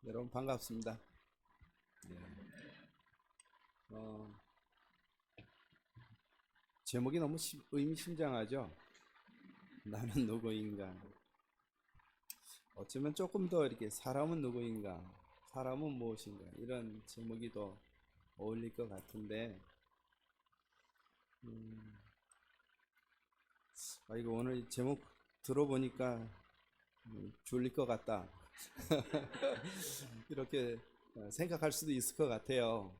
여러분 반갑습니다. 네. 제목이 너무 의미심장하죠. 나는 누구인가. 어쩌면 조금 더 이렇게 사람은 누구인가, 사람은 무엇인가 이런 제목이 더 어울릴 것 같은데, 이거 오늘 제목 들어보니까 졸릴 것 같다. 이렇게 생각할 수도 있을 것 같아요.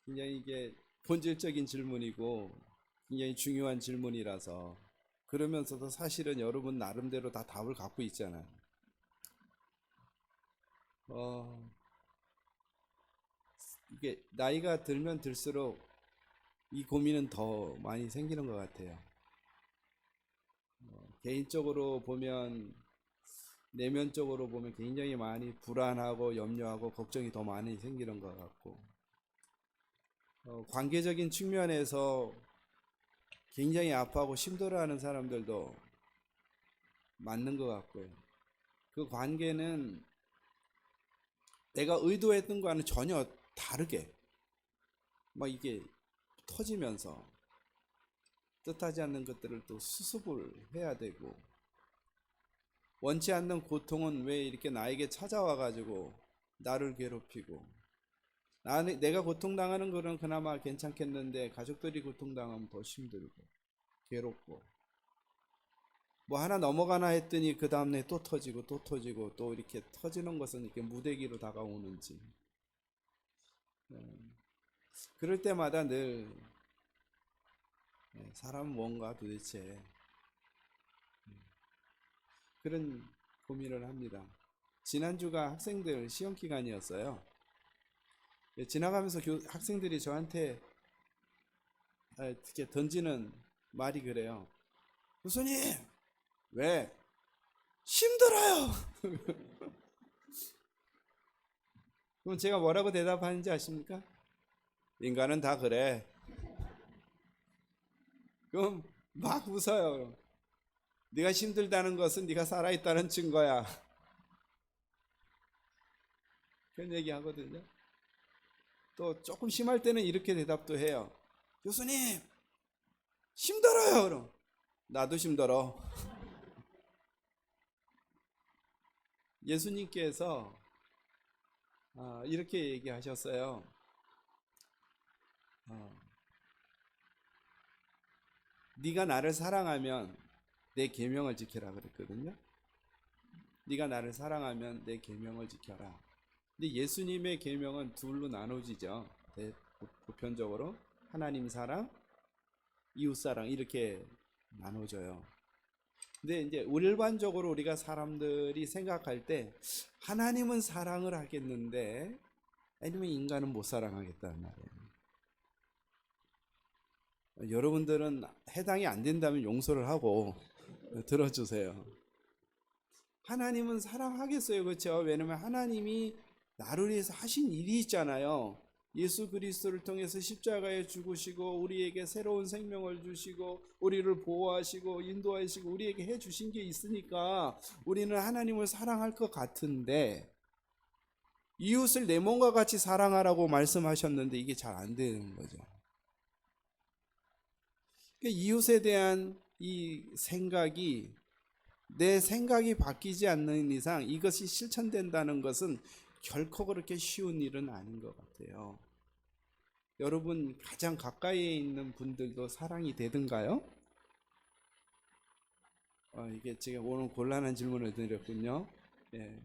굉장히 이게 본질적인 질문이고 굉장히 중요한 질문이라서, 그러면서도 사실은 여러분 나름대로 다 답을 갖고 있잖아요. 어, 이게 나이가 들면 들수록 이 고민은 더 많이 생기는 것 같아요. 개인적으로 보면, 내면적으로 보면 굉장히 많이 불안하고 염려하고 걱정이 더 많이 생기는 것 같고, 관계적인 측면에서 굉장히 아파하고 힘들어하는 사람들도 맞는 것 같고요. 그 관계는 내가 의도했던 거와는 전혀 다르게 막 이게 터지면서 뜻하지 않는 것들을 또 수습을 해야 되고, 원치 않는 고통은 왜 이렇게 나에게 찾아와 가지고 나를 괴롭히고, 내가 고통당하는 거는 그나마 괜찮겠는데 가족들이 고통당하면 더 힘들고 괴롭고, 뭐 하나 넘어가나 했더니 그 다음에 또 터지고 또 터지고, 또 이렇게 터지는 것은 이렇게 무대기로 다가오는지, 그럴 때마다 늘 사람은 뭔가 도대체, 그런 고민을 합니다. 지난주가 학생들 시험 기간이었어요. 지나가면서 학생들이 저한테 이렇게 던지는 말이 그래요. 교수님, 왜? 힘들어요! 그럼 제가 뭐라고 대답하는지 아십니까? 인간은 다 그래. 그럼 막 웃어요. 네가 힘들다는 것은 네가 살아있다는 증거야. 그런 얘기 하거든요. 또 조금 심할 때는 이렇게 대답도 해요. 교수님, 힘들어요. 그럼 나도 힘들어. 예수님께서 이렇게 얘기하셨어요. 어, 네가 나를 사랑하면 내 계명을 지켜라 그랬거든요. 네가 나를 사랑하면 내 계명을 지켜라. 근데 예수님의 계명은 둘로 나눠지죠. 보편적으로 하나님 사랑, 이웃 사랑 이렇게 나눠져요. 근데 이제 일반적으로 우리가 사람들이 생각할 때 하나님은 사랑을 하겠는데 아니면 인간은 못 사랑하겠다는 말이에요. 여러분들은 해당이 안 된다면 용서를 하고 들어주세요. 하나님은 사랑하겠어요, 그렇죠? 왜냐면 하나님이 나를 위해서 하신 일이 있잖아요. 예수 그리스도를 통해서 십자가에 죽으시고 우리에게 새로운 생명을 주시고 우리를 보호하시고 인도하시고 우리에게 해 주신 게 있으니까 우리는 하나님을 사랑할 것 같은데, 이웃을 내 몸과 같이 사랑하라고 말씀하셨는데 이게 잘 안 되는 거죠. 그러니까 이웃에 대한 이 생각이, 내 생각이 바뀌지 않는 이상 이것이 실천된다는 것은 결코 그렇게 쉬운 일은 아닌 것 같아요. 여러분 가장 가까이에 있는 분들도 사랑이 되든가요? 이게 제가 오늘 곤란한 질문을 드렸군요. 예.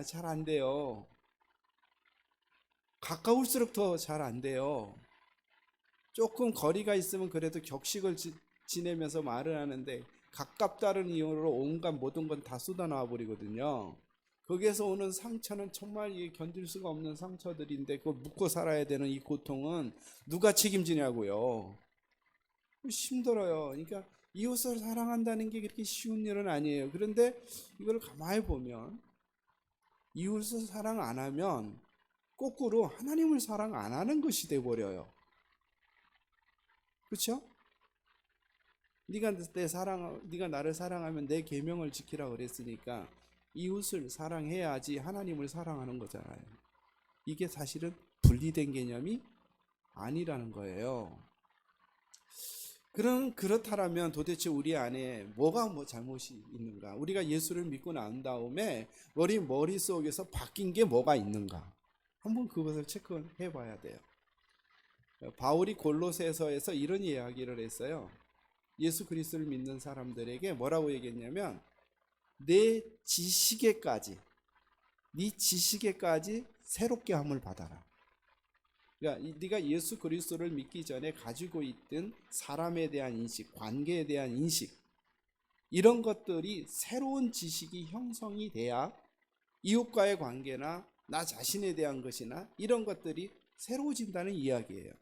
잘 안 돼요. 가까울수록 더 잘 안 돼요. 조금 거리가 있으면 그래도 격식을 지내면서 말을 하는데, 가깝다는 이유로 온갖 모든 건 다 쏟아놔 버리거든요. 거기에서 오는 상처는 정말 견딜 수가 없는 상처들인데, 그걸 묻고 살아야 되는 이 고통은 누가 책임지냐고요. 힘들어요. 그러니까 이웃을 사랑한다는 게 그렇게 쉬운 일은 아니에요. 그런데 이걸 가만히 보면 이웃을 사랑 안 하면 거꾸로 하나님을 사랑 안 하는 것이 돼 버려요. 그렇죠? 네가 나를 사랑하면 내 계명을 지키라 그랬으니까 이웃을 사랑해야지 하나님을 사랑하는 거잖아요. 이게 사실은 분리된 개념이 아니라는 거예요. 그렇다면 도대체 우리 안에 뭐가 잘못이 있는가? 우리가 예수를 믿고 난 다음에 머릿속에서 바뀐 게 뭐가 있는가? 한번 그것을 체크해 봐야 돼요. 바울이 골로새서에서 이런 이야기를 했어요. 예수 그리스도를 믿는 사람들에게 뭐라고 얘기했냐면 네 지식에까지 새롭게 함을 받아라. 그러니까 네가 예수 그리스도를 믿기 전에 가지고 있던 사람에 대한 인식, 관계에 대한 인식, 이런 것들이 새로운 지식이 형성이 돼야 이웃과의 관계나 나 자신에 대한 것이나 이런 것들이 새로워진다는 이야기예요.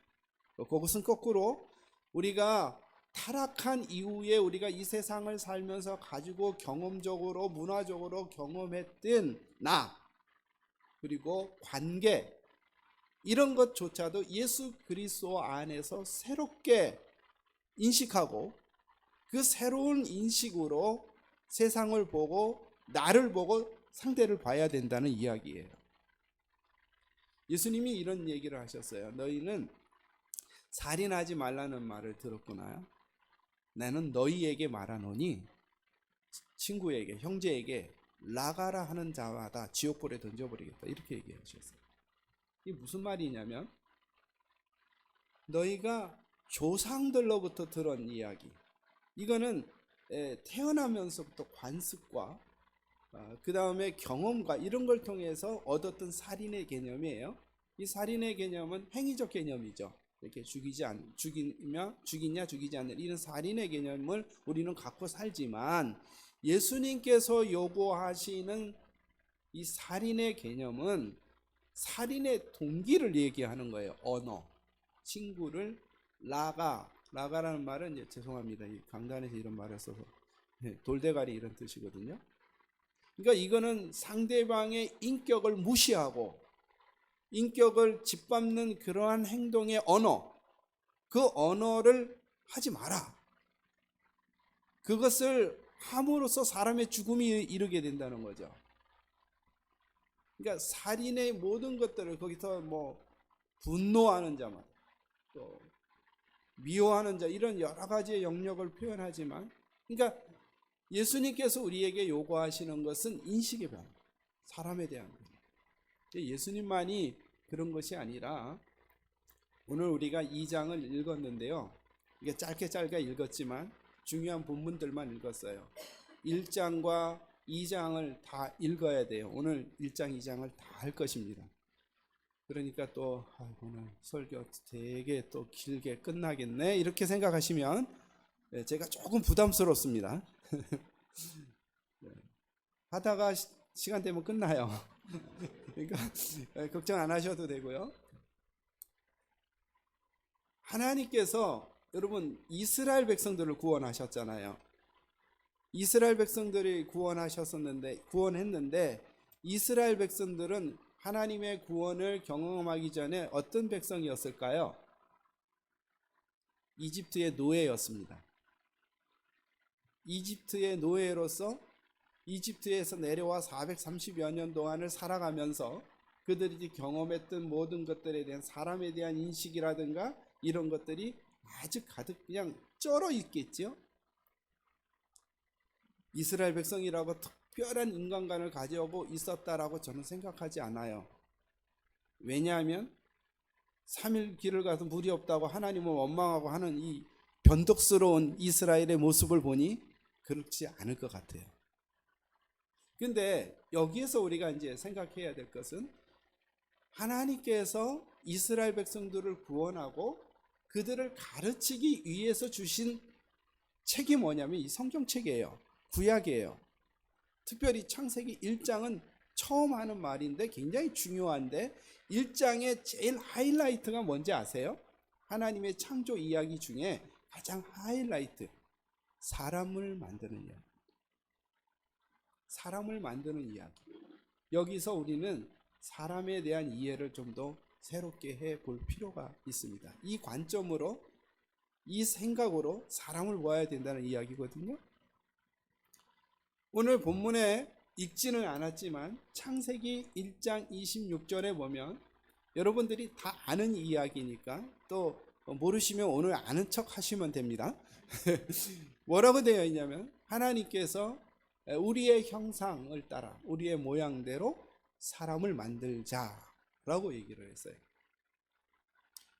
그것은 거꾸로 우리가 타락한 이후에 우리가 이 세상을 살면서 가지고 경험적으로 문화적으로 경험했던 나 그리고 관계 이런 것조차도 예수 그리스도 안에서 새롭게 인식하고 그 새로운 인식으로 세상을 보고 나를 보고 상대를 봐야 된다는 이야기예요. 예수님이 이런 얘기를 하셨어요. 너희는 살인하지 말라는 말을 들었구나. 나는 너희에게 말하노니 친구에게 형제에게 나가라 하는 자마다 지옥불에 던져버리겠다. 이렇게 얘기하셨어요. 이게 무슨 말이냐면 너희가 조상들로부터 들은 이야기, 이거는 태어나면서부터 관습과 그 다음에 경험과 이런 걸 통해서 얻었던 살인의 개념이에요. 이 살인의 개념은 행위적 개념이죠. 이렇게 죽이냐 죽이지 않는 이런 살인의 개념을 우리는 갖고 살지만 예수님께서 요구하시는 이 살인의 개념은 살인의 동기를 얘기하는 거예요. 언어, 친구를 라가라는 말은 이제 죄송합니다. 이 강단에서 이런 말을 써서 돌대가리 이런 뜻이거든요. 그러니까 이거는 상대방의 인격을 무시하고 인격을 짓밟는 그러한 행동의 언어, 그 언어를 하지 마라. 그것을 함으로써 사람의 죽음이 이르게 된다는 거죠. 그러니까 살인의 모든 것들을 거기서 분노하는 자만 또 미워하는 자 이런 여러 가지의 영역을 표현하지만 그러니까 예수님께서 우리에게 요구하시는 것은 인식의 변화, 사람에 대한 것. 예수님만이 그런 것이 아니라 오늘 우리가 2장을 읽었는데요. 이게 짧게 읽었지만 중요한 본문들만 읽었어요. 1장과 2장을 다 읽어야 돼요. 오늘 1장, 2장을 다 할 것입니다. 그러니까 또 오늘 설교 되게 또 길게 끝나겠네 이렇게 생각하시면 제가 조금 부담스럽습니다. 하다가 시간 되면 끝나요. 그러니까 걱정 안 하셔도 되고요. 하나님께서 여러분 이스라엘 백성들을 구원하셨잖아요. 이스라엘 백성들이 구원했는데 이스라엘 백성들은 하나님의 구원을 경험하기 전에 어떤 백성이었을까요? 이집트의 노예였습니다. 이집트의 노예로서 이집트에서 내려와 430여 년 동안을 살아가면서 그들이 경험했던 모든 것들에 대한 사람에 대한 인식이라든가 이런 것들이 아주 가득 그냥 쩔어 있겠죠. 이스라엘 백성이라고 특별한 인간관을 가지고 있었다라고 저는 생각하지 않아요. 왜냐하면 3일 길을 가서 물이 없다고 하나님을 원망하고 하는 이 변덕스러운 이스라엘의 모습을 보니 그렇지 않을 것 같아요. 근데 여기에서 우리가 이제 생각해야 될 것은 하나님께서 이스라엘 백성들을 구원하고 그들을 가르치기 위해서 주신 책이 뭐냐면 이 성경책이에요. 구약이에요. 특별히 창세기 1장은 처음 하는 말인데 굉장히 중요한데 1장의 제일 하이라이트가 뭔지 아세요? 하나님의 창조 이야기 중에 가장 하이라이트, 사람을 만드는 이야기. 사람을 만드는 이야기. 여기서 우리는 사람에 대한 이해를 좀 더 새롭게 해볼 필요가 있습니다. 이 관점으로, 이 생각으로 사람을 보아야 된다는 이야기거든요. 오늘 본문에 읽지는 않았지만 창세기 1장 26절에 보면 여러분들이 다 아는 이야기니까 또 모르시면 오늘 아는 척 하시면 됩니다. 뭐라고 되어 있냐면 하나님께서 우리의 형상을 따라 우리의 모양대로 사람을 만들자라고 얘기를 했어요.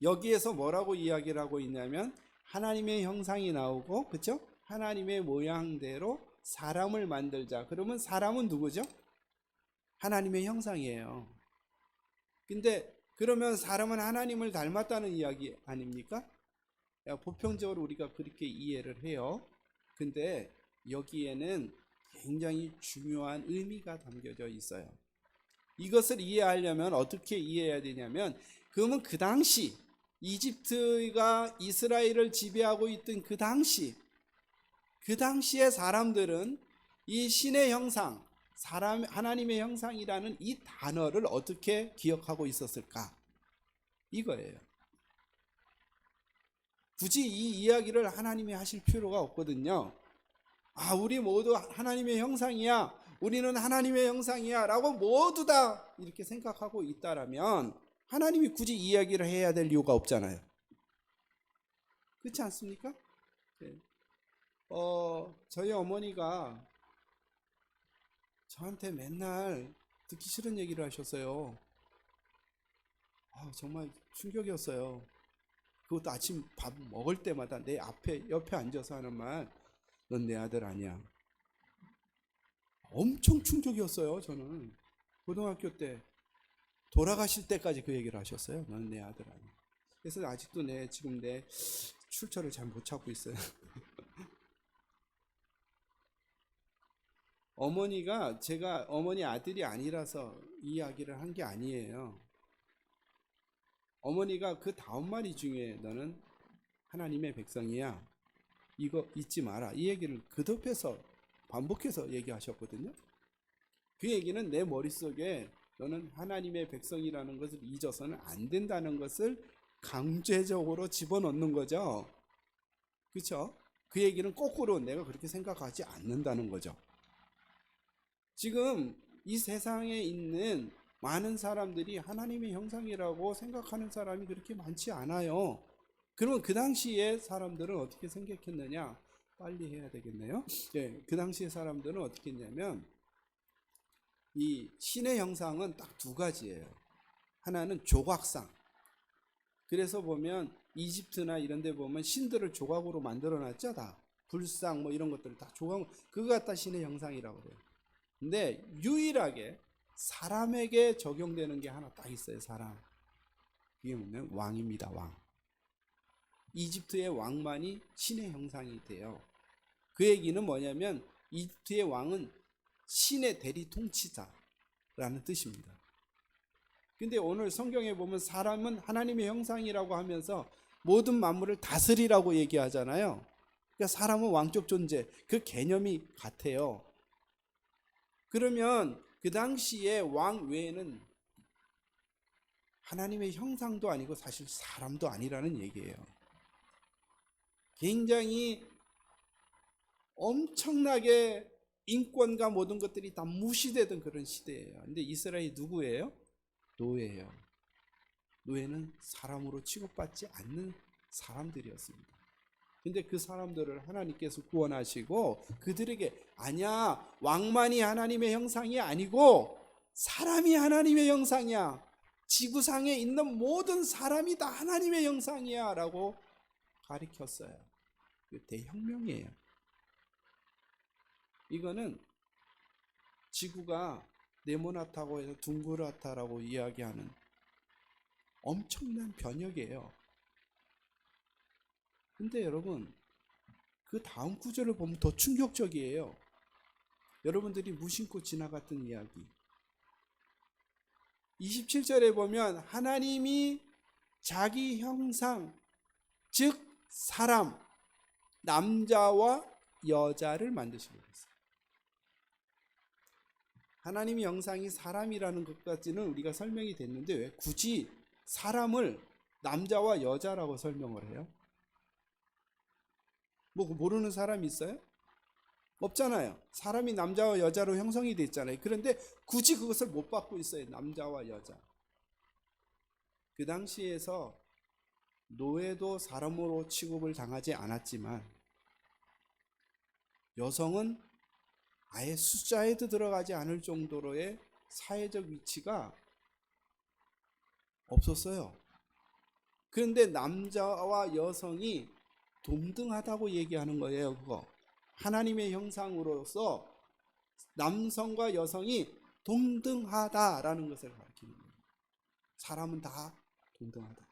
여기에서 뭐라고 이야기를 하고 있냐면 하나님의 형상이 나오고, 그렇죠? 하나님의 모양대로 사람을 만들자. 그러면 사람은 누구죠? 하나님의 형상이에요. 근데 그러면 사람은 하나님을 닮았다는 이야기 아닙니까? 보편적으로 우리가 그렇게 이해를 해요. 근데 여기에는 굉장히 중요한 의미가 담겨져 있어요. 이것을 이해하려면 어떻게 이해해야 되냐면, 그러면 그 당시 이집트가 이스라엘을 지배하고 있던 그 당시의 사람들은 이 신의 형상, 하나님의 형상이라는 이 단어를 어떻게 기억하고 있었을까? 이거예요. 굳이 이 이야기를 하나님이 하실 필요가 없거든요. 우리 모두 하나님의 형상이야, 우리는 하나님의 형상이야 라고 모두 다 이렇게 생각하고 있다라면 하나님이 굳이 이야기를 해야 될 이유가 없잖아요. 그렇지 않습니까? 네. 저희 어머니가 저한테 맨날 듣기 싫은 얘기를 하셨어요. 정말 충격이었어요. 그것도 아침 밥 먹을 때마다 내 옆에 앉아서 하는 말, 넌 내 아들 아니야. 엄청 충격이었어요. 저는 고등학교 때 돌아가실 때까지 그 얘기를 하셨어요. 너는 내 아들 아니야. 그래서 아직도 지금 내 출처를 잘 못 찾고 있어요. 어머니가 제가 어머니 아들이 아니라서 이 이야기를 한 게 아니에요. 어머니가 그 다음 말이 중요해. 너는 하나님의 백성이야. 이거 잊지 마라. 이 얘기를 거듭해서 반복해서 얘기하셨거든요. 그 얘기는 내 머릿속에 너는 하나님의 백성이라는 것을 잊어서는 안 된다는 것을 강제적으로 집어넣는 거죠. 그렇죠? 그 얘기는 거꾸로 내가 그렇게 생각하지 않는다는 거죠. 지금 이 세상에 있는 많은 사람들이 하나님의 형상이라고 생각하는 사람이 그렇게 많지 않아요. 그러면 그 당시에 사람들은 어떻게 생각했느냐? 빨리 해야 되겠네요. 그 당시에 사람들은 어떻게 했냐면 이 신의 형상은 딱 두 가지예요. 하나는 조각상. 그래서 보면 이집트나 이런 데 보면 신들을 조각으로 만들어 놨죠. 다 불상 이런 것들을 다 조각, 그거 갖다 신의 형상이라고 그래요. 근데 유일하게 사람에게 적용되는 게 하나 딱 있어요. 사람. 이게 뭐냐면 왕입니다. 왕. 이집트의 왕만이 신의 형상이 돼요. 그 얘기는 뭐냐면 이집트의 왕은 신의 대리 통치자라는 뜻입니다. 근데 오늘 성경에 보면 사람은 하나님의 형상이라고 하면서 모든 만물을 다스리라고 얘기하잖아요. 그러니까 사람은 왕적 존재, 그 개념이 같아요. 그러면 그 당시에 왕 외에는 하나님의 형상도 아니고 사실 사람도 아니라는 얘기예요. 굉장히 엄청나게 인권과 모든 것들이 다 무시되던 그런 시대예요. 근데 이스라엘이 누구예요? 노예예요. 노예는 사람으로 취급받지 않는 사람들이었습니다. 근데 그 사람들을 하나님께서 구원하시고 그들에게 아니야, 왕만이 하나님의 형상이 아니고 사람이 하나님의 형상이야. 지구상에 있는 모든 사람이 다 하나님의 형상이야 라고 가르쳤어요. 대혁명이에요. 이거는 지구가 네모나다고 해서 둥그랗다라고 이야기하는 엄청난 변혁이에요. 근데 여러분, 그 다음 구절을 보면 더 충격적이에요. 여러분들이 무심코 지나갔던 이야기. 27절에 보면 하나님이 자기 형상, 즉 사람, 남자와 여자를 만드시고 있어요. 하나님의 형상이 사람이라는 것까지는 우리가 설명이 됐는데 왜 굳이 사람을 남자와 여자라고 설명을 해요? 뭐 모르는 사람 있어요? 없잖아요. 사람이 남자와 여자로 형성이 됐잖아요. 그런데 굳이 그것을 못 받고 있어요. 남자와 여자. 그 당시에서 노예도 사람으로 취급을 당하지 않았지만 여성은 아예 숫자에도 들어가지 않을 정도로의 사회적 위치가 없었어요. 그런데 남자와 여성이 동등하다고 얘기하는 거예요. 그거 하나님의 형상으로서 남성과 여성이 동등하다라는 것을 가르치는 거예요. 사람은 다 동등하다.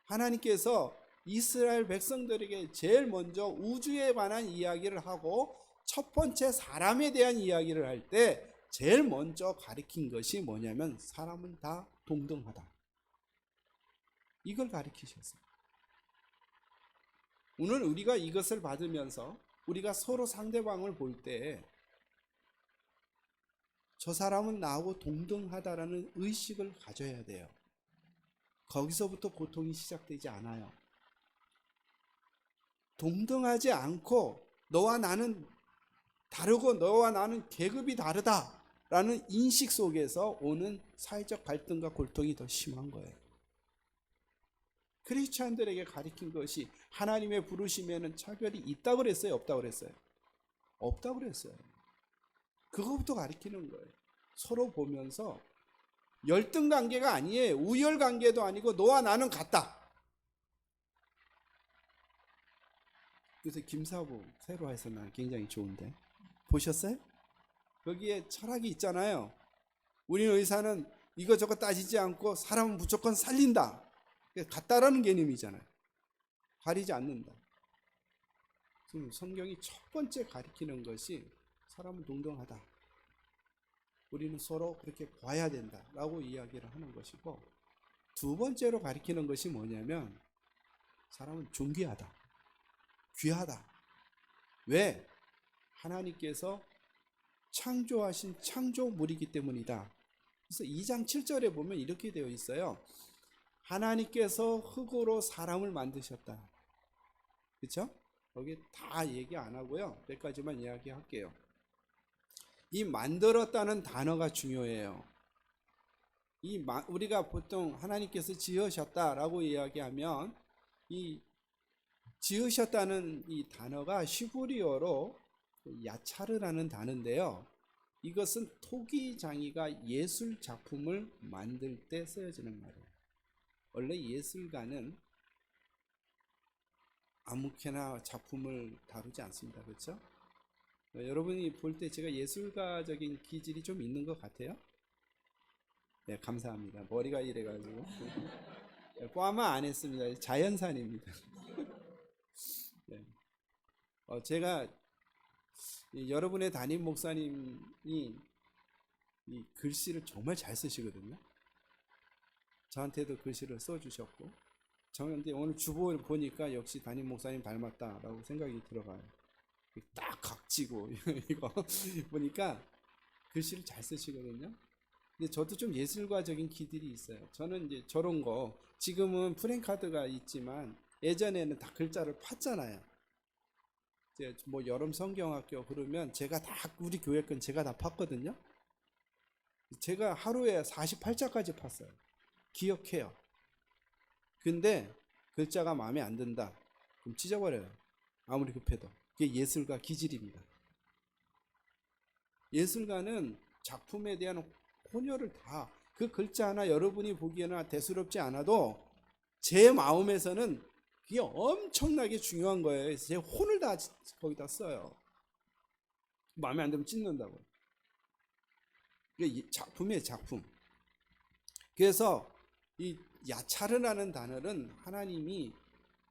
하나님께서 이스라엘 백성들에게 제일 먼저 우주에 관한 이야기를 하고 첫 번째 사람에 대한 이야기를 할 때 제일 먼저 가르친 것이 뭐냐면 사람은 다 동등하다. 이걸 가르치셨어요. 오늘 우리가 이것을 받으면서 우리가 서로 상대방을 볼 때 저 사람은 나하고 동등하다라는 의식을 가져야 돼요. 거기서부터 고통이 시작되지 않아요. 동등하지 않고 너와 나는 다르고 너와 나는 계급이 다르다라는 인식 속에서 오는 사회적 갈등과 골통이 더 심한 거예요. 크리스찬들에게 가르친 것이 하나님의 부르심에는 차별이 있다고 그랬어요? 없다고 그랬어요? 없다고 그랬어요. 그거부터 가르치는 거예요. 서로 보면서 열등 관계가 아니에요. 우열 관계도 아니고 너와 나는 같다. 그래서 김사부 새로 해서 난 굉장히 좋은데 보셨어요? 거기에 철학이 있잖아요. 우리는 의사는 이것저것 따지지 않고 사람은 무조건 살린다. 같다라는 개념이잖아요. 가리지 않는다. 지금 성경이 첫 번째 가리키는 것이 사람은 동등하다. 우리는 서로 그렇게 봐야 된다라고 이야기를 하는 것이고, 두 번째로 가리키는 것이 뭐냐면 사람은 존귀하다. 귀하다. 왜? 하나님께서 창조하신 창조물이기 때문이다. 그래서 2장 7절에 보면 이렇게 되어 있어요. 하나님께서 흙으로 사람을 만드셨다. 그렇죠? 여기 다 얘기 안 하고요. 몇 가지만 이야기할게요. 이 만들었다는 단어가 중요해요. 우리가 보통 하나님께서 지으셨다라고 이야기하면 이 지으셨다는 이 단어가 히브리어로 야차르라는 단어인데요. 이것은 토기장이가 예술 작품을 만들 때 쓰여지는 말이에요. 원래 예술가는 아무렇게나 작품을 다루지 않습니다. 그렇죠? 여러분이 볼 때 제가 예술가적인 기질이 좀 있는 것 같아요? 네, 감사합니다. 머리가 이래가지고. 꽈마 안 했습니다. 자연산입니다. 네. 제가 여러분의 담임 목사님이 이 글씨를 정말 잘 쓰시거든요. 저한테도 글씨를 써주셨고, 저한테 오늘 주보를 보니까 역시 담임 목사님 닮았다라고 생각이 들어가요. 딱 각지고 이거 보니까 글씨를 잘 쓰시거든요. 근데 저도 좀 예술가적인 기질이 있어요. 저는 이제 저런 거 지금은 프랭카드가 있지만 예전에는 다 글자를 팠잖아요. 이제 뭐 여름 성경학교 그러면 제가 다 우리 교회 건 제가 다 팠거든요. 제가 하루에 48자까지 팠어요. 기억해요. 근데 글자가 마음에 안 든다. 그럼 찢어버려요. 아무리 급해도. 그게 예술가 기질입니다. 예술가는 작품에 대한 혼혈을 다 그 글자 하나 여러분이 보기에는 대수롭지 않아도 제 마음에서는 그게 엄청나게 중요한 거예요. 그래서 제 혼을 다 거기다 써요. 마음에 안 들면 찢는다고. 이게 작품이에요, 작품. 그래서 이 야차르라는 단어는 하나님이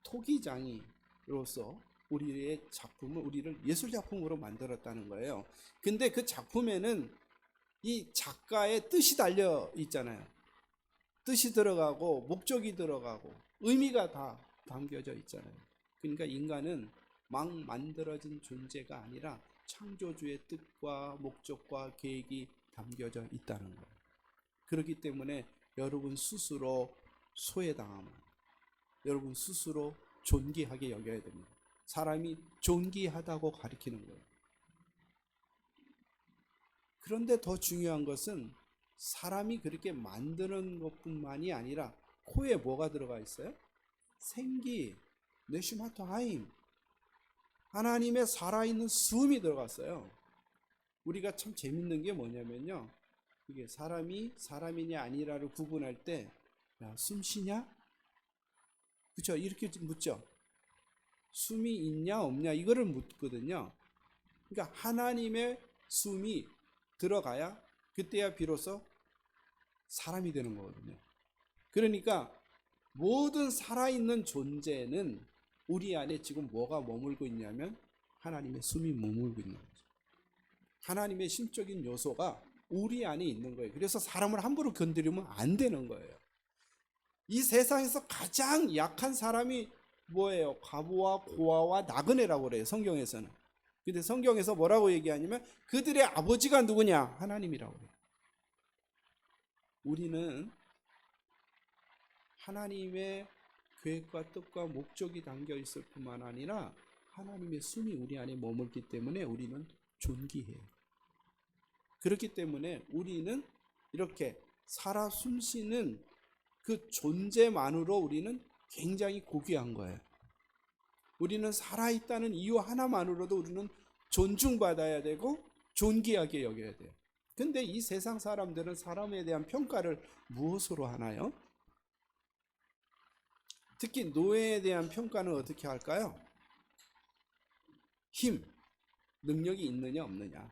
토기장이로서 우리의 작품을 우리를 예술 작품으로 만들었다는 거예요. 근데 그 작품에는 이 작가의 뜻이 달려 있잖아요. 뜻이 들어가고 목적이 들어가고 의미가 다 담겨져 있잖아요. 그러니까 인간은 막 만들어진 존재가 아니라 창조주의 뜻과 목적과 계획이 담겨져 있다는 거예요. 그렇기 때문에 여러분 스스로 소외당하면 여러분 스스로 존귀하게 여겨야 됩니다. 사람이 존귀하다고 가리키는 거예요. 그런데 더 중요한 것은 사람이 그렇게 만드는 것뿐만이 아니라 코에 뭐가 들어가 있어요? 생기, 네슈마토 하임, 하나님의 살아있는 숨이 들어갔어요. 우리가 참 재밌는 게 뭐냐면요, 이게 사람이 사람이냐 아니라를 구분할 때, 야, 숨 쉬냐? 그쵸? 이렇게 묻죠. 숨이 있냐 없냐 이거를 묻거든요. 그러니까 하나님의 숨이 들어가야 그때야 비로소 사람이 되는 거거든요. 그러니까 모든 살아있는 존재는 우리 안에 지금 뭐가 머물고 있냐면 하나님의 숨이 머물고 있는 거죠. 하나님의 신적인 요소가 우리 안에 있는 거예요. 그래서 사람을 함부로 건드리면 안 되는 거예요. 이 세상에서 가장 약한 사람이 뭐예요? 과부와 고아와 나그네라고 그래요, 성경에서는. 근데 성경에서 뭐라고 얘기하냐면 그들의 아버지가 누구냐? 하나님이라고 그래요. 우리는 하나님의 계획과 뜻과 목적이 담겨 있을 뿐만 아니라 하나님의 숨이 우리 안에 머물기 때문에 우리는 존귀해요. 그렇기 때문에 우리는 이렇게 살아 숨쉬는 그 존재만으로 우리는 굉장히 고귀한 거예요. 우리는 살아있다는 이유 하나만으로도 우리는 존중받아야 되고 존귀하게 여겨야 돼요. 근데 이 세상 사람들은 사람에 대한 평가를 무엇으로 하나요? 특히 노예에 대한 평가는 어떻게 할까요? 힘, 능력이 있느냐 없느냐.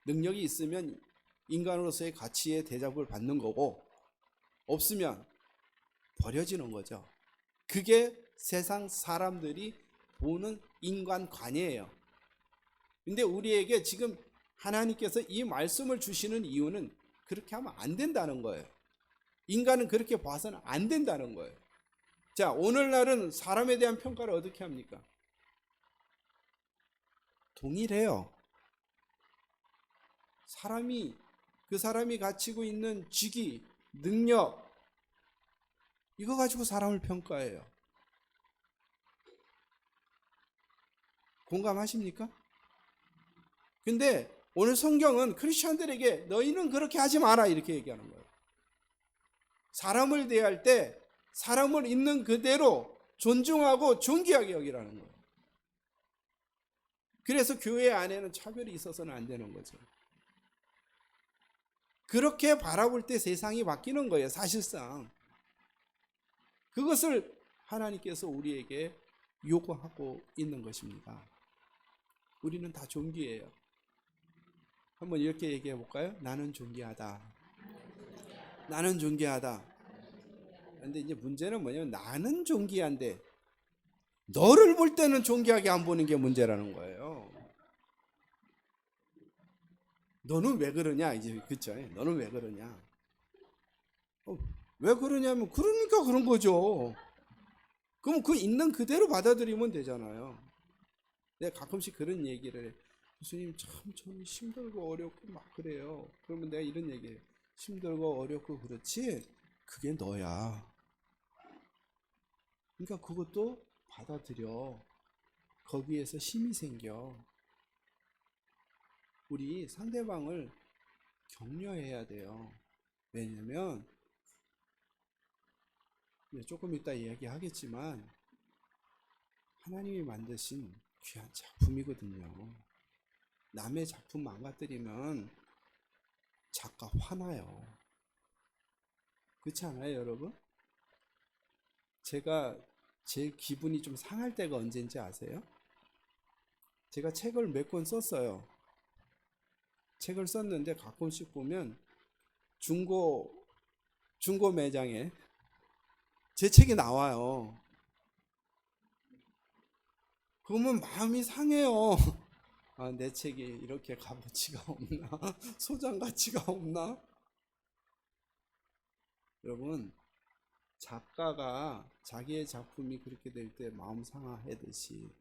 능력이 있으면 인간으로서의 가치에 대접을 받는 거고 없으면 버려지는 거죠. 그게 세상 사람들이 보는 인간관이에요. 근데 우리에게 지금 하나님께서 이 말씀을 주시는 이유는 그렇게 하면 안 된다는 거예요. 인간은 그렇게 봐서는 안 된다는 거예요. 자, 오늘날은 사람에 대한 평가를 어떻게 합니까? 동일해요. 그 사람이 가지고 있는 직위, 능력, 이거 가지고 사람을 평가해요. 공감하십니까? 근데 오늘 성경은 크리스천들에게 너희는 그렇게 하지 마라 이렇게 얘기하는 거예요. 사람을 대할 때 사람을 있는 그대로 존중하고 존귀하게 여기라는 거예요. 그래서 교회 안에는 차별이 있어서는 안 되는 거죠. 그렇게 바라볼 때 세상이 바뀌는 거예요, 사실상. 그것을 하나님께서 우리에게 요구하고 있는 것입니다. 우리는 다 존귀해요. 한번 이렇게 얘기해 볼까요? 나는 존귀하다. 나는 존귀하다. 근데 이제 문제는 뭐냐면 나는 존귀한데 너를 볼 때는 존귀하게 안 보는 게 문제라는 거예요. 너는 왜 그러냐? 이제 그쵸? 너는 왜 그러냐? 왜 그러냐면 그러니까 그런 거죠. 그럼 그 있는 그대로 받아들이면 되잖아요. 내가 가끔씩 그런 얘기를 해. 교수님 참 저는 힘들고 어렵고 막 그래요. 그러면 내가 이런 얘기해요. 힘들고 어렵고 그렇지 그게 너야. 그러니까 그것도 받아들여. 거기에서 힘이 생겨. 우리 상대방을 격려해야 돼요. 왜냐면 조금 이따 이야기하겠지만 하나님이 만드신 귀한 작품이거든요. 남의 작품 망가뜨리면 작가 화나요. 그렇지 않아요, 여러분? 제가 제 기분이 좀 상할 때가 언제인지 아세요? 제가 책을 몇 권 썼어요. 책을 썼는데 가끔씩 보면 중고 매장에 제 책이 나와요. 그러면 마음이 상해요. 아, 내 책이 이렇게 값어치가 없나? 소장 가치가 없나? 여러분, 작가가 자기의 작품이 그렇게 될 때 마음 상하하듯이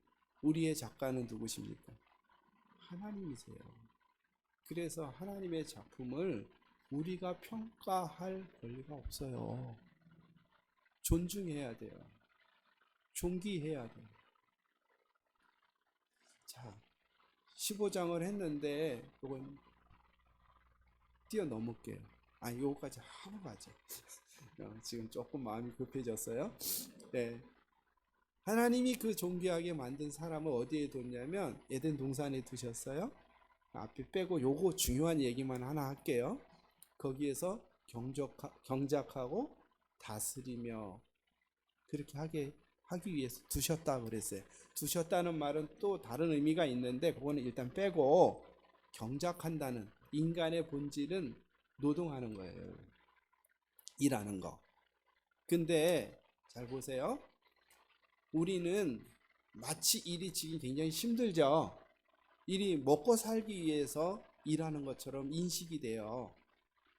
우리의 작가는 누구십니까? 하나님이세요. 그래서 하나님의 작품을 우리가 평가할 권리가 없어요. 존중해야 돼요. 존귀해야 돼요. 자, 15장을 했는데 이건 뛰어넘을게요. 요거까지 하고 가죠. 지금 조금 마음이 급해졌어요. 네. 하나님이 그 존귀하게 만든 사람을 어디에 뒀냐면 에덴 동산에 두셨어요. 앞에 빼고 요거 중요한 얘기만 하나 할게요. 거기에서 경작하고 다스리며 그렇게 하기 위해서 두셨다 그랬어요. 두셨다는 말은 또 다른 의미가 있는데 그거는 일단 빼고, 경작한다는 인간의 본질은 노동하는 거예요. 일하는 거. 근데 잘 보세요. 우리는 마치 일이 지금 굉장히 힘들죠. 일이 먹고 살기 위해서 일하는 것처럼 인식이 돼요.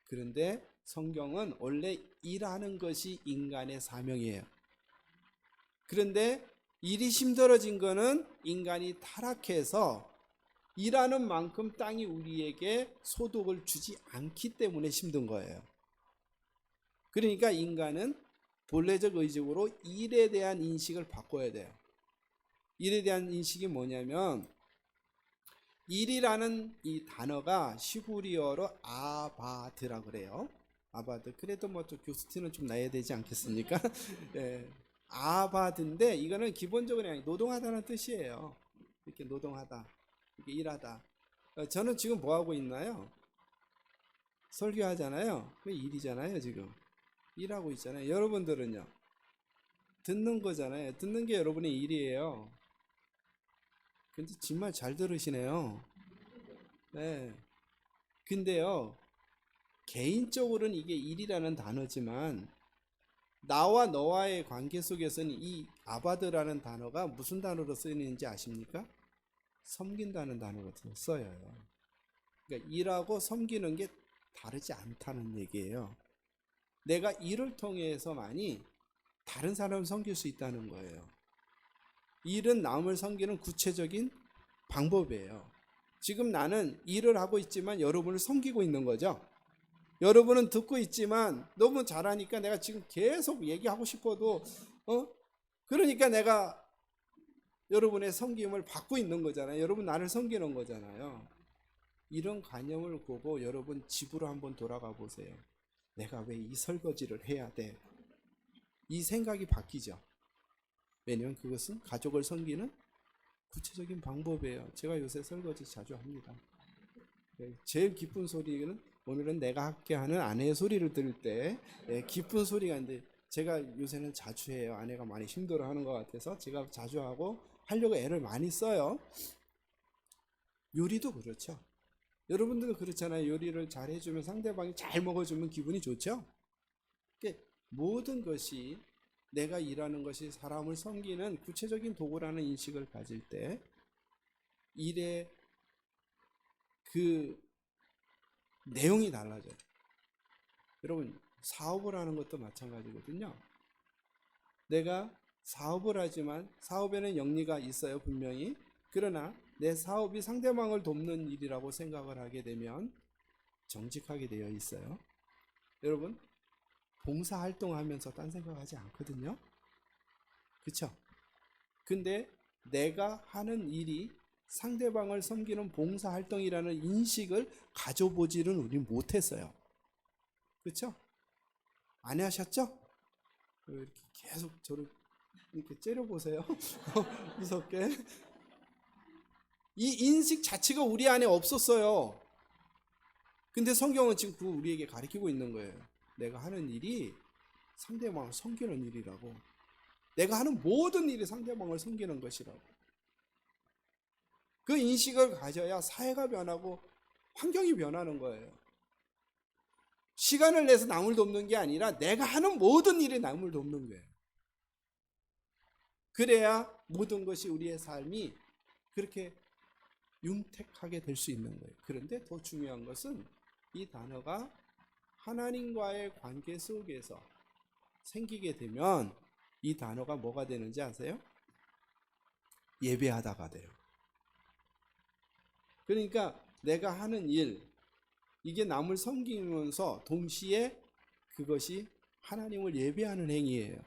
그런데 성경은 원래 일하는 것이 인간의 사명이에요. 그런데 일이 힘들어진 거는 인간이 타락해서 일하는 만큼 땅이 우리에게 소득을 주지 않기 때문에 힘든 거예요. 그러니까 인간은 본래적 의식으로 일에 대한 인식을 바꿔야 돼요. 일에 대한 인식이 뭐냐면, 일이라는 이 단어가 히브리어로 아바드라 그래요. 아바드. 그래도 뭐 좀 교스티는 좀 나야 되지 않겠습니까? 예. 아바드인데 이거는 기본적으로 그냥 노동하다는 뜻이에요. 이렇게 노동하다, 이렇게 일하다. 저는 지금 뭐 하고 있나요? 설교하잖아요. 그 일이잖아요. 지금 일하고 있잖아요. 여러분들은요? 듣는 거잖아요. 듣는 게 여러분의 일이에요. 근데 정말 잘 들으시네요. 네. 근데요, 개인적으로는 이게 일이라는 단어지만 나와 너와의 관계 속에서는 이 아바드라는 단어가 무슨 단어로 쓰이는지 아십니까? 섬긴다는 단어로 써요. 그러니까 일하고 섬기는 게 다르지 않다는 얘기예요. 내가 일을 통해서만이 다른 사람을 섬길 수 있다는 거예요. 일은 남을 섬기는 구체적인 방법이에요. 지금 나는 일을 하고 있지만 여러분을 섬기고 있는 거죠. 여러분은 듣고 있지만 너무 잘하니까 내가 지금 계속 얘기하고 싶어도 그러니까 내가 여러분의 섬김을 받고 있는 거잖아요. 여러분 나를 섬기는 거잖아요. 이런 관념을 보고 여러분 집으로 한번 돌아가 보세요. 내가 왜 이 설거지를 해야 돼? 이 생각이 바뀌죠. 왜냐면 그것은 가족을 섬기는 구체적인 방법이에요. 제가 요새 설거지 자주 합니다. 제일 기쁜 소리는 오늘은 내가 함께 하는 아내의 소리를 들을 때 기쁜 소리가 있는데, 제가 요새는 자주 해요. 아내가 많이 힘들어하는 것 같아서 제가 자주 하려고 애를 많이 써요. 요리도 그렇죠. 여러분들도 그렇잖아요. 요리를 잘 해주면, 상대방이 잘 먹어주면 기분이 좋죠. 그러니까 모든 것이, 내가 일하는 것이 사람을 섬기는 구체적인 도구라는 인식을 가질 때 일의 그 내용이 달라져요. 여러분, 사업을 하는 것도 마찬가지거든요. 내가 사업을 하지만 사업에는 영리가 있어요, 분명히. 그러나 내 사업이 상대방을 돕는 일이라고 생각을 하게 되면 정직하게 되어 있어요. 여러분, 봉사활동 하면서 딴 생각하지 않거든요. 그쵸? 근데 내가 하는 일이 상대방을 섬기는 봉사활동이라는 인식을 가져보지는 우리 못했어요. 그쵸? 안 하셨죠? 이렇게 계속 저를 이렇게 째려보세요. 무섭게. 이 인식 자체가 우리 안에 없었어요. 근데 성경은 지금 그거 우리에게 가르치고 있는 거예요. 내가 하는 일이 상대방을 섬기는 일이라고. 내가 하는 모든 일이 상대방을 섬기는 것이라고. 그 인식을 가져야 사회가 변하고 환경이 변하는 거예요. 시간을 내서 남을 돕는 게 아니라 내가 하는 모든 일에 남을 돕는 거예요. 그래야 모든 것이, 우리의 삶이 그렇게 윤택하게 될 수 있는 거예요. 그런데 더 중요한 것은 이 단어가 하나님과의 관계 속에서 생기게 되면 이 단어가 뭐가 되는지 아세요? 예배하다가 돼요. 그러니까 내가 하는 일, 이게 남을 섬기면서 동시에 그것이 하나님을 예배하는 행위예요.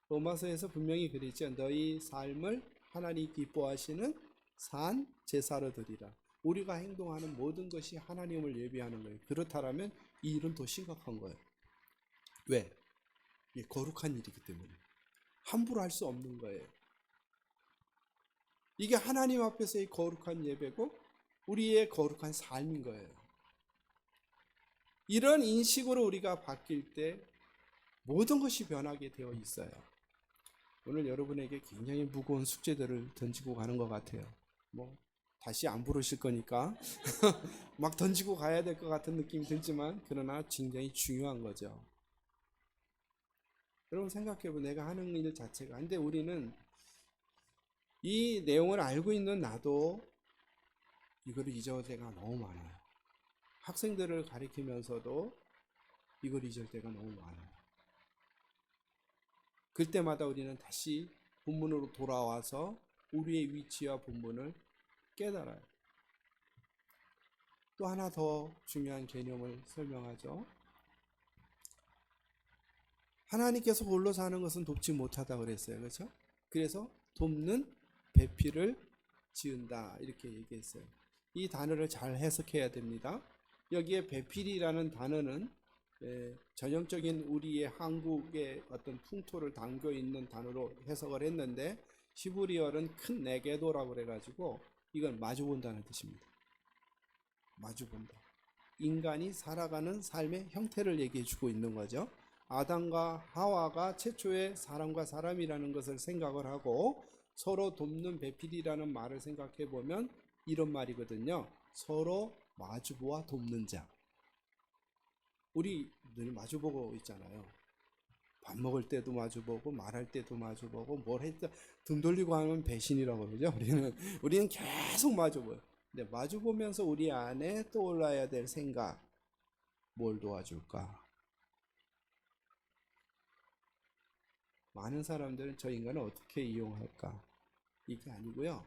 로마서에서 분명히 그랬죠. 너희 삶을 하나님 기뻐하시는 산 제사로 드리라. 우리가 행동하는 모든 것이 하나님을 예비하는 거예요. 그렇다면 이 일은 더 심각한 거예요. 왜? 이게 거룩한 일이기 때문에 함부로 할 수 없는 거예요. 이게 하나님 앞에서의 거룩한 예배고 우리의 거룩한 삶인 거예요. 이런 인식으로 우리가 바뀔 때 모든 것이 변하게 되어 있어요. 오늘 여러분에게 굉장히 무거운 숙제들을 던지고 가는 것 같아요. 뭐 다시 안 부르실 거니까 막 던지고 가야 될 것 같은 느낌이 들지만 그러나 굉장히 중요한 거죠. 여러분 생각해보면 내가 하는 일 자체가, 근데 우리는 이 내용을 알고 있는 나도 이걸 잊을 때가 너무 많아요. 학생들을 가리키면서도 이걸 잊을 때가 너무 많아요. 그때마다 우리는 다시 본문으로 돌아와서 우리의 위치와 본문을 깨달아요. 또 하나 더 중요한 개념을 설명하죠. 하나님께서 홀로 사는 것은 돕지 못하다 그랬어요. 그렇죠? 그래서 돕는 배필을 지은다 이렇게 얘기했어요. 이 단어를 잘 해석해야 됩니다. 여기에 배필이라는 단어는 전형적인 우리의 한국의 어떤 풍토를 담겨 있는 단어로 해석을 했는데 히브리어는 큰 네게도라고 그래가지고 이건 마주본다는 뜻입니다. 마주본다. 인간이 살아가는 삶의 형태를 얘기해 주고 있는 거죠. 아담과 하와가 최초의 사람과 사람이라는 것을 생각을 하고 서로 돕는 배필이라는 말을 생각해 보면 이런 말이거든요. 서로 마주보아 돕는 자. 우리 늘 마주보고 있잖아요. 밥 먹을 때도 마주보고 말할 때도 마주보고 뭘 했다 등 돌리고 하면 배신이라고 그러죠. 우리는 계속 마주보요. 근데 마주보면서 우리 안에 떠올라야 될 생각, 뭘 도와줄까? 많은 사람들은 저 인간을 어떻게 이용할까? 이게 아니고요.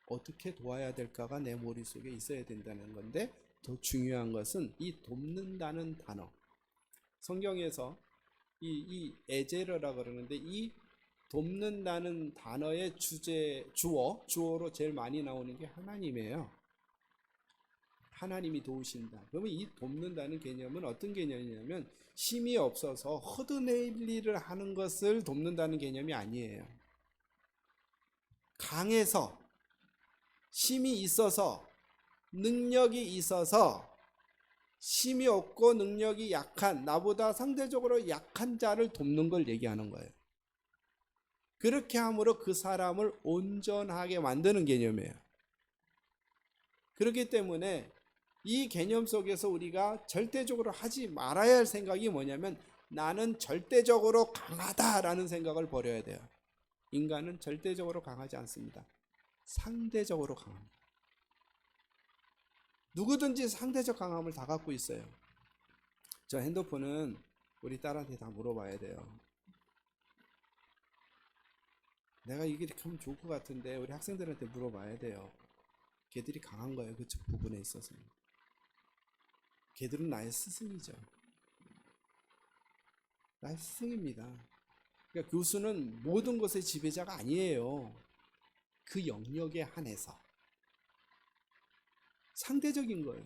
어떻게 도와야 될까가 내 머릿속에 있어야 된다는 건데 더 중요한 것은 이 돕는다는 단어. 성경에서 이 에제르라 그러는데 이 돕는다는 단어의 주어로 제일 많이 나오는 게 하나님이에요. 하나님이 도우신다. 그러면 이 돕는다는 개념은 어떤 개념이냐면 힘이 없어서 허드낼 일을 하는 것을 돕는다는 개념이 아니에요. 강해서 힘이 있어서 능력이 있어서 힘이 없고 능력이 약한 나보다 상대적으로 약한 자를 돕는 걸 얘기하는 거예요. 그렇게 함으로 그 사람을 온전하게 만드는 개념이에요. 그렇기 때문에 이 개념 속에서 우리가 절대적으로 하지 말아야 할 생각이 뭐냐면 나는 절대적으로 강하다라는 생각을 버려야 돼요. 인간은 절대적으로 강하지 않습니다. 상대적으로 강합니다. 누구든지 상대적 강함을 다 갖고 있어요. 저 핸드폰은 우리 딸한테 다 물어봐야 돼요. 내가 이게 이렇게 하면 좋을 것 같은데 우리 학생들한테 물어봐야 돼요. 걔들이 강한 거예요. 그쪽 부분에 있어서. 걔들은 나의 스승이죠. 나의 스승입니다. 그러니까 교수는 모든 것의 지배자가 아니에요. 그 영역에 한해서. 상대적인 거예요.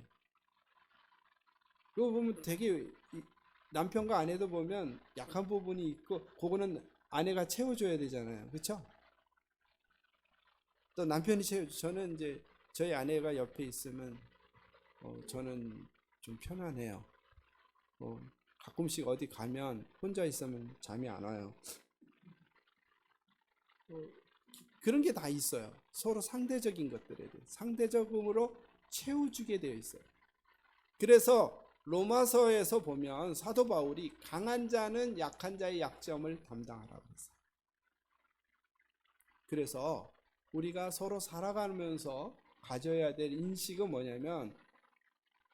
이거 보면 되게 남편과 아내도 보면 약한 부분이 있고 그거는 아내가 채워줘야 되잖아요. 그렇죠? 또 남편이 저는 이제 저희 아내가 옆에 있으면 저는 좀 편안해요. 가끔씩 어디 가면 혼자 있으면 잠이 안 와요. 그런 게 다 있어요. 서로 상대적인 것들에 대해 상대적으로 채워주게 되어 있어요. 그래서 로마서에서 보면 사도 바울이 강한 자는 약한 자의 약점을 담당하라고 했어요. 그래서 우리가 서로 살아가면서 가져야 될 인식은 뭐냐면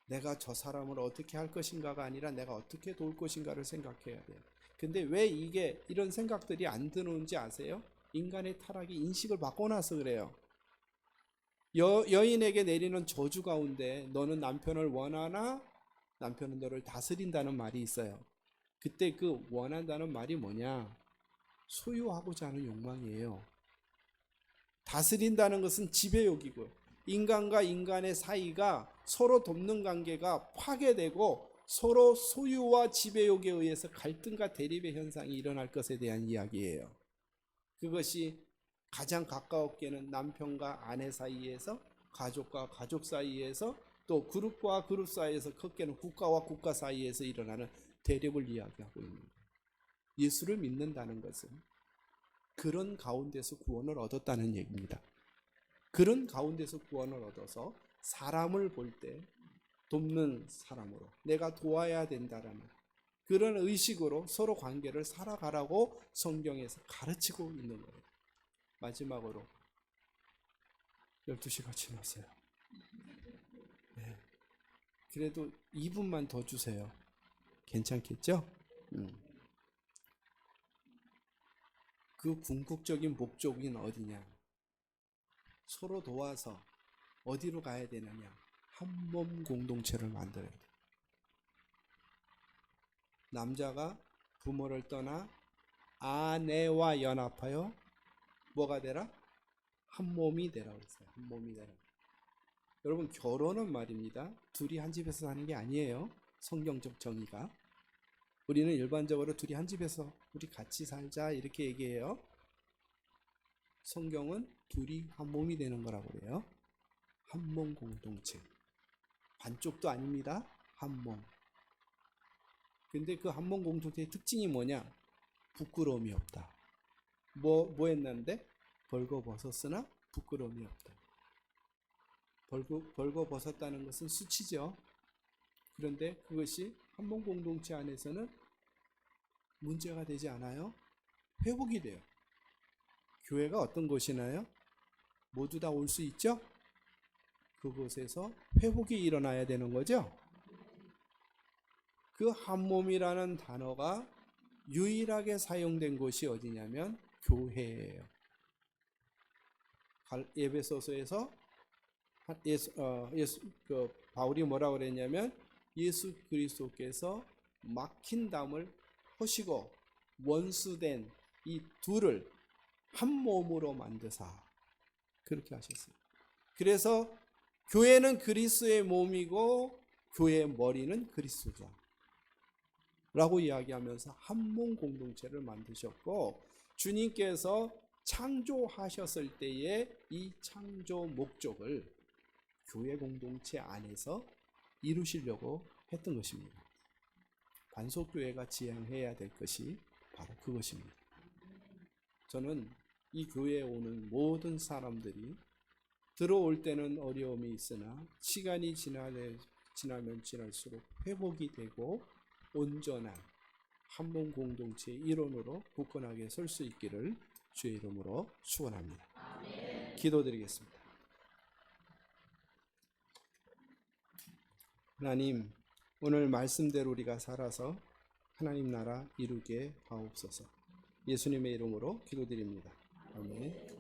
내가 저 사람을 어떻게 할 것인가가 아니라 내가 어떻게 도울 것인가를 생각해야 돼요. 근데 왜 이게 이런 생각들이 안 드는지 아세요? 인간의 타락이 인식을 바꿔놔서 그래요. 여인에게 내리는 저주 가운데 너는 남편을 원하나 남편은 너를 다스린다는 말이 있어요. 그때 그 원한다는 말이 뭐냐? 소유하고자 하는 욕망이에요. 다스린다는 것은 지배욕이고 인간과 인간의 사이가 서로 돕는 관계가 파괴되고 서로 소유와 지배욕에 의해서 갈등과 대립의 현상이 일어날 것에 대한 이야기예요. 그것이 가장 가까웠게는 남편과 아내 사이에서, 가족과 가족 사이에서, 또 그룹과 그룹 사이에서, 크게는 국가와 국가 사이에서 일어나는 대립을 이야기하고 있는 거예요. 예수를 믿는다는 것은 그런 가운데서 구원을 얻었다는 얘기입니다. 그런 가운데서 구원을 얻어서 사람을 볼 때 돕는 사람으로 내가 도와야 된다라는 그런 의식으로 서로 관계를 살아가라고 성경에서 가르치고 있는 거예요. 마지막으로 12시가 지났어요. 네. 그래도 2분만 더 주세요. 괜찮겠죠? 그 궁극적인 목적인 어디냐? 서로 도와서 어디로 가야 되느냐? 한 몸 공동체를 만들어야 돼. 남자가 부모를 떠나 아내와 연합하여 뭐가 되라? 한 몸이 되라 그랬어요. 한 몸이 되라. 여러분, 결혼은 말입니다. 둘이 한 집에서 사는 게 아니에요. 성경적 정의가. 우리는 일반적으로 둘이 한 집에서 우리 같이 살자 이렇게 얘기해요. 성경은 둘이 한 몸이 되는 거라고 그래요. 한 몸 공동체. 반쪽도 아닙니다. 한 몸. 근데 그 한 몸 공동체의 특징이 뭐냐? 부끄러움이 없다. 뭐 했는데? 벌거벗었으나 부끄러움이 없다. 벌거벗었다는 것은 수치죠. 그런데 그것이 한 몸 공동체 안에서는 문제가 되지 않아요. 회복이 돼요. 교회가 어떤 곳이나요? 모두 다 올 수 있죠? 그곳에서 회복이 일어나야 되는 거죠. 그 한 몸이라는 단어가 유일하게 사용된 곳이 어디냐면 교회예요. 에베소서에서 바울이 뭐라고 그랬냐면 예수 그리스도께서 막힌 담을 허시고 원수된 이 둘을 한 몸으로 만드사 그렇게 하셨어요. 그래서 교회는 그리스도의 몸이고 교회의 머리는 그리스도다 라고 이야기하면서 한 몸 공동체를 만드셨고, 주님께서 창조하셨을 때의 이 창조 목적을 교회 공동체 안에서 이루시려고 했던 것입니다. 반석교회가 지향해야 될 것이 바로 그것입니다. 저는 이 교회에 오는 모든 사람들이 들어올 때는 어려움이 있으나 시간이 지나면 지날수록 회복이 되고 온전한 한 몸 공동체의 일원으로 굳건하게 설 수 있기를 주의 이름으로 축원합니다. 기도드리겠습니다. 하나님, 오늘 말씀대로 우리가 살아서 하나님 나라 이루게 하옵소서. 예수님의 이름으로 기도드립니다. 아멘.